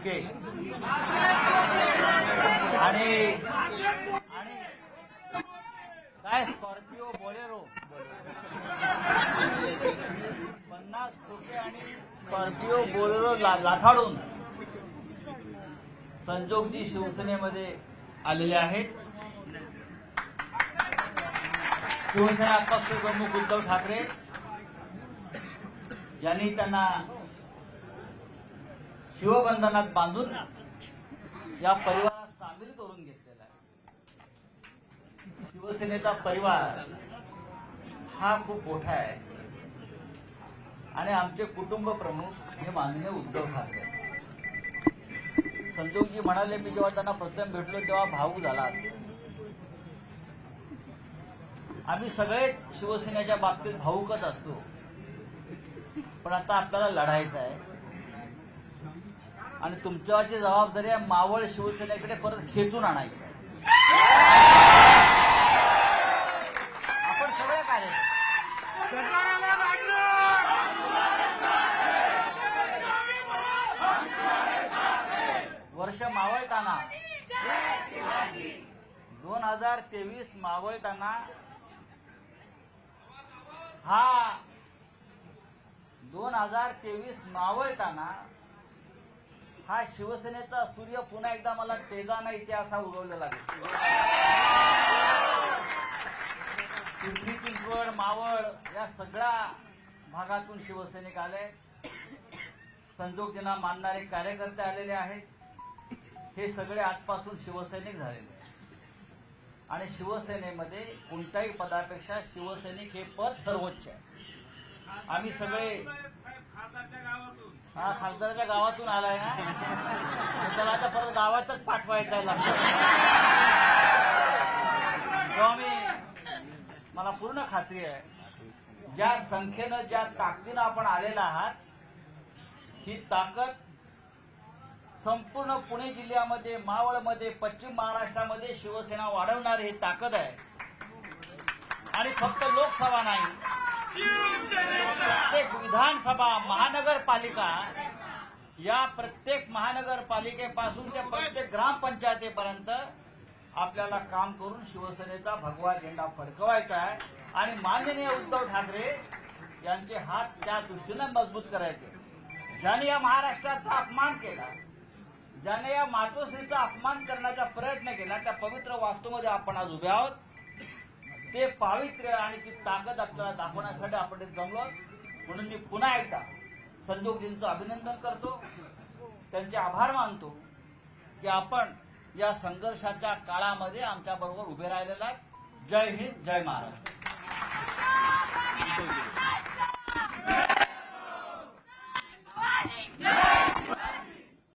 खोके आणि काय स्कॉर्पिओ बोलेरो 50 खोके आणि स्कॉर्पिओ बोलेरो लाथाडून संजोगजी शिवसेनेमध्ये आलेले आहेत. शिवसेना पक्ष प्रमुख उद्धव ठाकरे यांनी त्यांना शिवबंधनात बांधून या परिवारात सामील करून घेतलेला आहे. शिवसेनेचा परिवार हा खूप मोठा आहे आणि आमचे कुटुंब प्रमुख हे माननीय उद्धव ठाकरे. संजोगजी म्हणाले, मी जेव्हा त्यांना प्रथम भेटलो तेव्हा भावूक झाला. आम्ही सगळेच शिवसेनेच्या बाबतीत भावुकच असतो, पण आता आपल्याला लढायचं आहे आणि तुमच्यावरची जबाबदारी आहे मावळ शिवसेनेकडे परत खेचून आणायचं आहे. आपण सगळे कार्यकर्ते वर्ष मावळताना 2023 मावळताना हा 2023 मावळताना हा शिवसेनेचा सूर्य पुन्हा एकदा मला तेजानं इथे असा उगवलेला दिसतो. पिंपरी चिंचवड मावळ या सगळ्या भागातून शिवसैनिक आले, संजोगजींना मानणारे कार्यकर्ते आलेले आहेत. हे सगळे आजपासून शिवसैनिक झालेले आणि शिवसेनेमध्ये कोणत्याही पदापेक्षा शिवसैनिक हे पद सर्वोच्च आहे. आम्ही सगळे खासदाराच्या गावातून आलाय ना, त्याला आता परत गावातच पाठवायचं आहे लक्षात. मला पूर्ण खात्री आहे, ज्या संख्येनं ज्या ताकदीनं आपण आलेला आहात, ही ताकद संपूर्ण पुणे जिल्ह्यामध्ये, मावळमध्ये, पश्चिम महाराष्ट्रामध्ये शिवसेना वाढवणारी ही ताकद आहे. आणि फक्त लोकसभा नाही, प्रत्येक विधानसभा, महानगरपालिका, या प्रत्येक महानगरपालिकेपासून ते प्रत्येक ग्रामपंचायतीपर्यंत आपल्याला काम करून शिवसेनेचा भगवा झेंडा फडकवायचा आहे आणि माननीय उद्धव ठाकरे यांचे हात त्या दृष्टीने मजबूत करायचे. ज्याने या महाराष्ट्राचा अपमान केला, ज्याने या मातोश्रीचा अपमान करण्याचा प्रयत्न केला, त्या पवित्र वास्तूमध्ये आपण आज उभे आहोत. ते पावित्र्य आणि ती ताकद आपल्याला दाखवण्यासाठी आपण जमलो. म्हणून मी पुन्हा एकदा संजोगजींचं अभिनंदन करतो, त्यांचे आभार मानतो की आपण या संघर्षाच्या काळामध्ये आमच्याबरोबर उभे राहिलेला. जय हिंद, जय महाराष्ट्र.